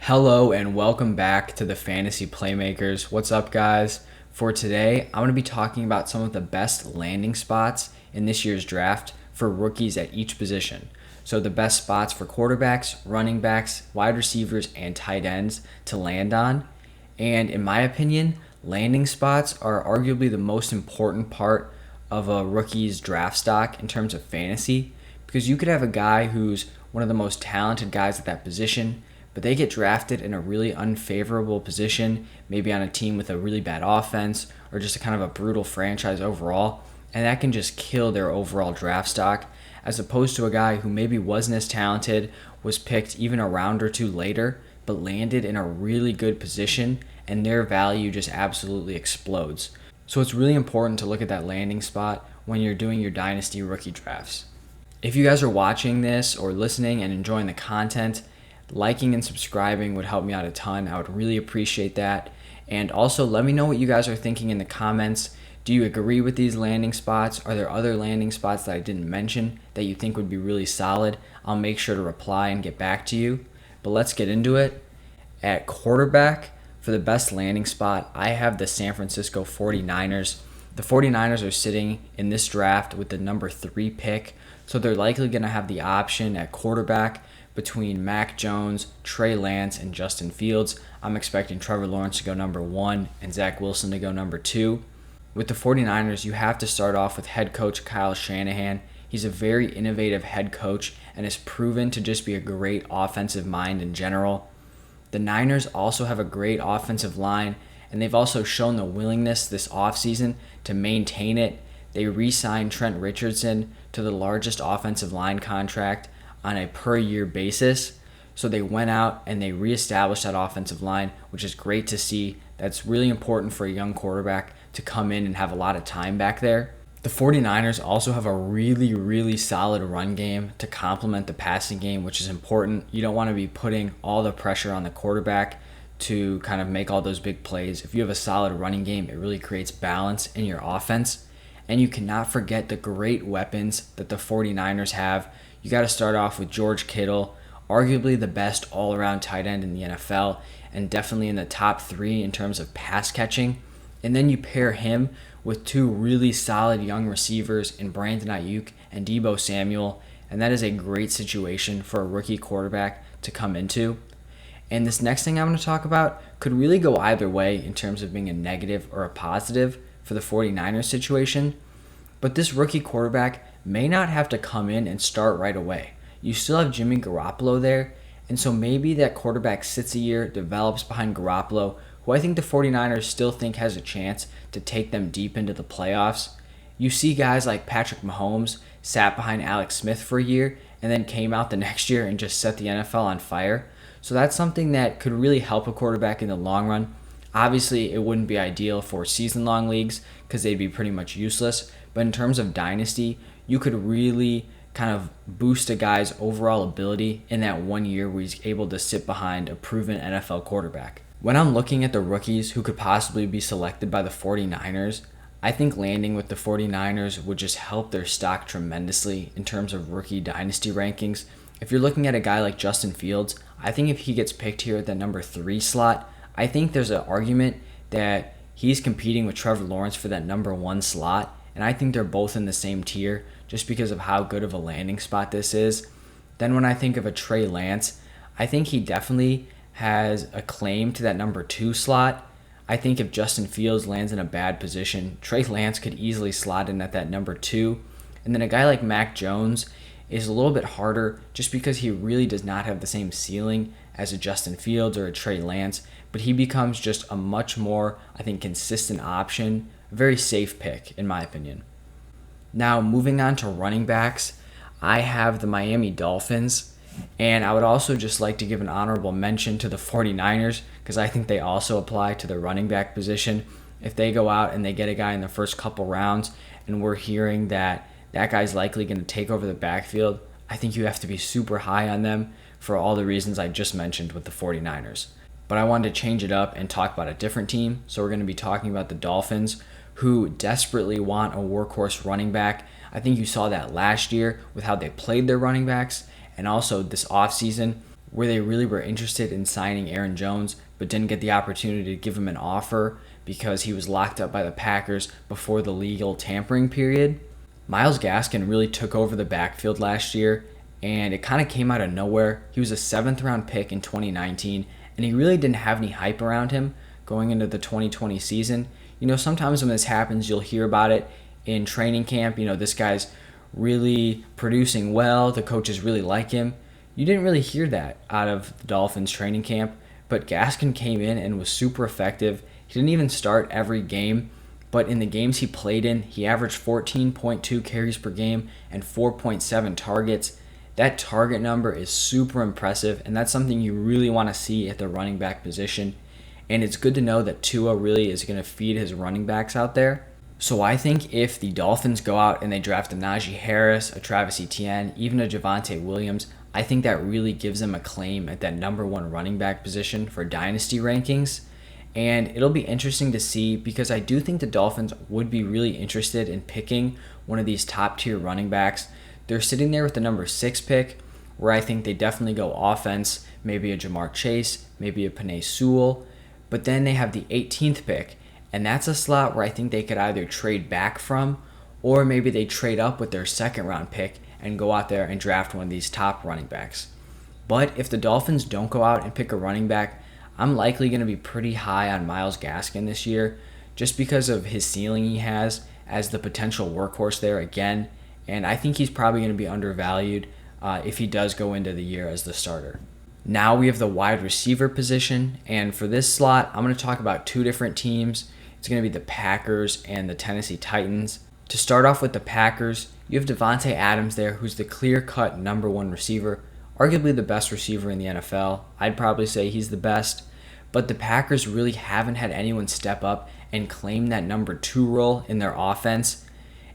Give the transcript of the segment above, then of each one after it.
Hello and welcome back to the Fantasy Playmakers. What's up, guys? For today, I'm going to be talking about some of the best landing spots in this year's draft for rookies at each position. So the best spots for quarterbacks, running backs, wide receivers, and tight ends to land on. And in my opinion, landing spots are arguably the most important part of a rookie's draft stock in terms of fantasy, because you could have a guy who's one of the most talented guys at that position, but they get drafted in a really unfavorable position, maybe on a team with a really bad offense or just a kind of a brutal franchise overall, and that can just kill their overall draft stock, as opposed to a guy who maybe wasn't as talented, was picked even a round or two later, but landed in a really good position, and their value just absolutely explodes. So it's really important to look at that landing spot when you're doing your dynasty rookie drafts. If you guys are watching this or listening and enjoying the content, liking and subscribing would help me out a ton. I would really appreciate that. And also let me know what you guys are thinking in the comments. Do you agree with these landing spots? Are there other landing spots that I didn't mention that you think would be really solid? I'll make sure to reply and get back to you. But let's get into it. At quarterback, for the best landing spot, I have the San Francisco 49ers. The 49ers are sitting in this draft with the number 3 pick, so they're likely going to have the option at quarterback between Mac Jones, Trey Lance, and Justin Fields. I'm expecting Trevor Lawrence to go number 1 and Zach Wilson to go number 2. With the 49ers, you have to start off with head coach Kyle Shanahan. He's a very innovative head coach and has proven to just be a great offensive mind in general. The Niners also have a great offensive line, and they've also shown the willingness this offseason to maintain it. They re-signed Trent Richardson to the largest offensive line contract on a per-year basis. So they went out and they reestablished that offensive line, which is great to see. That's really important for a young quarterback to come in and have a lot of time back there. The 49ers also have a really solid run game to complement the passing game, which is important. You don't want to be putting all the pressure on the quarterback to kind of make all those big plays. If you have a solid running game, it really creates balance in your offense. And you cannot forget the great weapons that the 49ers have. You got to start off with George Kittle, arguably the best all-around tight end in the NFL, and definitely in the top 3 in terms of pass catching. And then you pair him with 2 really solid young receivers in Brandon Ayuk and Deebo Samuel, and that is a great situation for a rookie quarterback to come into. And this next thing I'm going to talk about could really go either way in terms of being a negative or a positive for the 49ers situation, but this rookie quarterback may not have to come in and start right away. You still have Jimmy Garoppolo there, and so maybe that quarterback sits a year, develops behind Garoppolo, who I think the 49ers still think has a chance to take them deep into the playoffs. You see guys like Patrick Mahomes sat behind Alex Smith for a year and then came out the next year and just set the NFL on fire. So that's something that could really help a quarterback in the long run. Obviously, it wouldn't be ideal for season-long leagues because they'd be pretty much useless. But in terms of dynasty, you could really kind of boost a guy's overall ability in that 1 year where he's able to sit behind a proven NFL quarterback. When I'm looking at the rookies who could possibly be selected by the 49ers, I think landing with the 49ers would just help their stock tremendously in terms of rookie dynasty rankings. If you're looking at a guy like Justin Fields, I think if he gets picked here at the number 3 slot, I think there's an argument that he's competing with Trevor Lawrence for that number 1 slot, and I think they're both in the same tier just because of how good of a landing spot this is. Then when I think of a Trey Lance, I think he definitely has a claim to that number 2 slot. I think if Justin Fields lands in a bad position, Trey Lance could easily slot in at that number 2. And then a guy like Mac Jones is a little bit harder just because he really does not have the same ceiling as a Justin Fields or a Trey Lance, but he becomes just a much more, I think, consistent option, a very safe pick in my opinion. Now, moving on to running backs, I have the Miami Dolphins, and I would also just like to give an honorable mention to the 49ers because I think they also apply to the running back position. If they go out and they get a guy in the first couple rounds and we're hearing that that guy's likely going to take over the backfield, I think you have to be super high on them for all the reasons I just mentioned with the 49ers. But I wanted to change it up and talk about a different team, so we're going to be talking about the Dolphins, who desperately want a workhorse running back. I think you saw that last year with how they played their running backs, and also this offseason where they really were interested in signing Aaron Jones, but didn't get the opportunity to give him an offer because he was locked up by the Packers before the legal tampering period. Myles Gaskin really took over the backfield last year, and it kind of came out of nowhere. He was a 7th round pick in 2019, and he really didn't have any hype around him going into the 2020 season. Sometimes when this happens, you'll hear about it in training camp. This guy's really producing well. The coaches really like him. You didn't really hear that out of the Dolphins training camp, but Gaskin came in and was super effective. He didn't even start every game, but in the games he played in, he averaged 14.2 carries per game and 4.7 targets. That target number is super impressive, and that's something you really want to see at the running back position. And it's good to know that Tua really is going to feed his running backs out there. So I think if the Dolphins go out and they draft a Najee Harris, a Travis Etienne, even a Javonte Williams, I think that really gives them a claim at that number 1 running back position for dynasty rankings. And it'll be interesting to see because I do think the Dolphins would be really interested in picking one of these top tier running backs. They're sitting there with the number 6 pick, where I think they definitely go offense, maybe a Jamar Chase, maybe a Penei Sewell. But then they have the 18th pick, and that's a slot where I think they could either trade back from, or maybe they trade up with their 2nd round pick and go out there and draft one of these top running backs. But if the Dolphins don't go out and pick a running back, I'm likely going to be pretty high on Myles Gaskin this year, just because of his ceiling he has as the potential workhorse there again, and I think he's probably going to be undervalued if he does go into the year as the starter. Now we have the wide receiver position, and for this slot, I'm going to talk about 2 different teams. It's going to be the Packers and the Tennessee Titans. To start off with the Packers, you have Davante Adams there, who's the clear-cut number 1 receiver, arguably the best receiver in the NFL. I'd probably say he's the best, but the Packers really haven't had anyone step up and claim that number 2 role in their offense.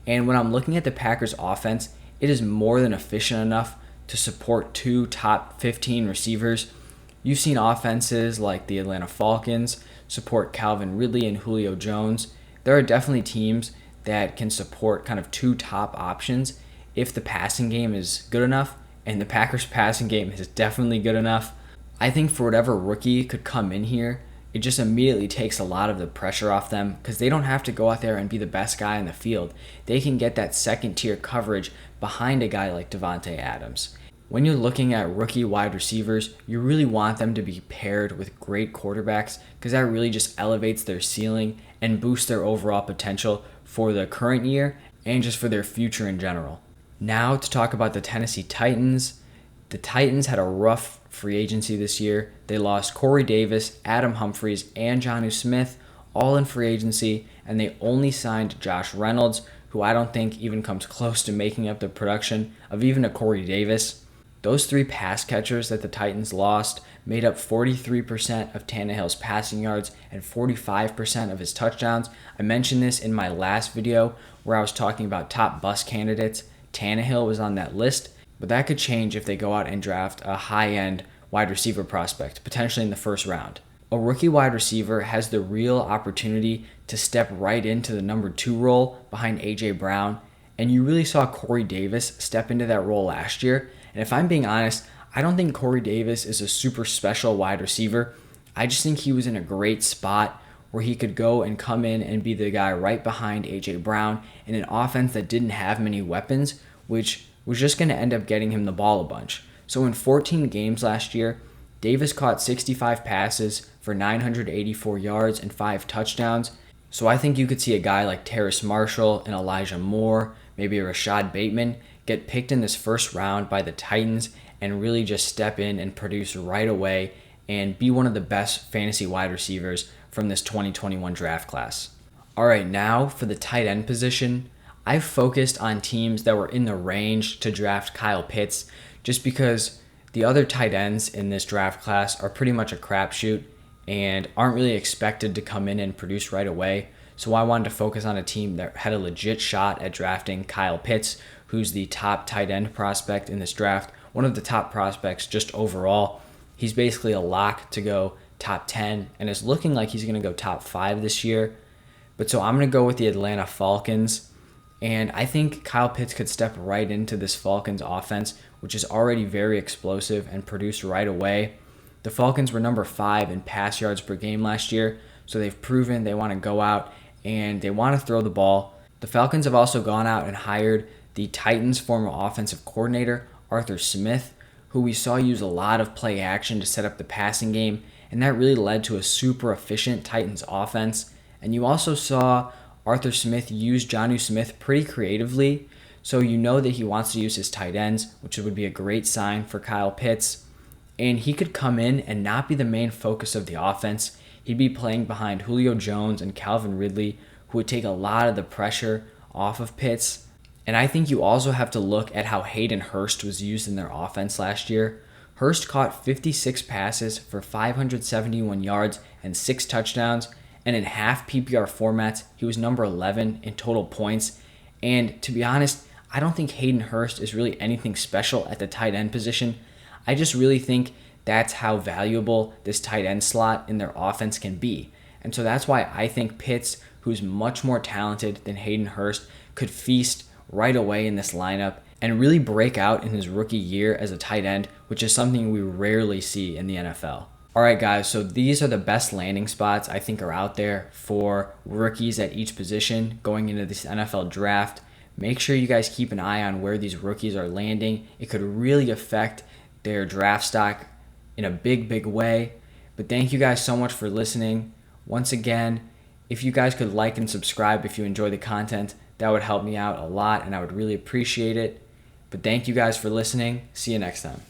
And when I'm looking at the Packers offense, it is more than efficient enough to support 2 top 15 receivers. You've seen offenses like the Atlanta Falcons support Calvin Ridley and Julio Jones. There are definitely teams that can support kind of 2 top options if the passing game is good enough, and the Packers passing game is definitely good enough. I think for whatever rookie could come in here, it just immediately takes a lot of the pressure off them because they don't have to go out there and be the best guy in the field. They can get that 2nd tier coverage behind a guy like Davante Adams. When you're looking at rookie wide receivers, you really want them to be paired with great quarterbacks because that really just elevates their ceiling and boosts their overall potential for the current year and just for their future in general. Now to talk about the Tennessee Titans. The Titans had a rough free agency this year. They lost Corey Davis, Adam Humphries, and Jonnu Smith all in free agency, and they only signed Josh Reynolds, who I don't think even comes close to making up the production of even a Corey Davis. Those 3 pass catchers that the Titans lost made up 43% of Tannehill's passing yards and 45% of his touchdowns. I mentioned this in my last video where I was talking about top bust candidates. Tannehill was on that list, but that could change if they go out and draft a high-end wide receiver prospect, potentially in the 1st round. A rookie wide receiver has the real opportunity to step right into the number 2 role behind A.J. Brown, and you really saw Corey Davis step into that role last year. And if I'm being honest, I don't think Corey Davis is a super special wide receiver. I just think he was in a great spot where he could go and come in and be the guy right behind A.J. Brown in an offense that didn't have many weapons, which was just going to end up getting him the ball a bunch. So in 14 games last year, Davis caught 65 passes for 984 yards and 5 touchdowns. So I think you could see a guy like Terrace Marshall and Elijah Moore, maybe a Rashad Bateman, get picked in this 1st round by the Titans and really just step in and produce right away and be one of the best fantasy wide receivers from this 2021 draft class. All right, now for the tight end position, I've focused on teams that were in the range to draft Kyle Pitts just because the other tight ends in this draft class are pretty much a crapshoot and aren't really expected to come in and produce right away. So I wanted to focus on a team that had a legit shot at drafting Kyle Pitts, who's the top tight end prospect in this draft, one of the top prospects just overall. He's basically a lock to go top 10, and it's looking like he's going to go top 5 this year. But so I'm going to go with the Atlanta Falcons, and I think Kyle Pitts could step right into this Falcons offense which is already very explosive and produced right away. The Falcons were number 5 in pass yards per game last year, so they've proven they want to go out and they want to throw the ball. The Falcons have also gone out and hired the Titans' former offensive coordinator, Arthur Smith, who we saw use a lot of play action to set up the passing game, and that really led to a super efficient Titans offense. And you also saw Arthur Smith use Jonnu Smith pretty creatively, so you know that he wants to use his tight ends, which would be a great sign for Kyle Pitts. And he could come in and not be the main focus of the offense. He'd be playing behind Julio Jones and Calvin Ridley, who would take a lot of the pressure off of Pitts. And I think you also have to look at how Hayden Hurst was used in their offense last year. Hurst caught 56 passes for 571 yards and 6 touchdowns, and in half PPR formats, he was number 11 in total points. And to be honest, I don't think Hayden Hurst is really anything special at the tight end position. I just really think that's how valuable this tight end slot in their offense can be. And so that's why I think Pitts, who's much more talented than Hayden Hurst, could feast right away in this lineup and really break out in his rookie year as a tight end, which is something we rarely see in the NFL. All right, guys, so these are the best landing spots I think are out there for rookies at each position going into this NFL draft. Make sure you guys keep an eye on where these rookies are landing. It could really affect their draft stock in a big way. But thank you guys so much for listening. Once again, if you guys could like and subscribe if you enjoy the content, that would help me out a lot and I would really appreciate it. But thank you guys for listening. See you next time.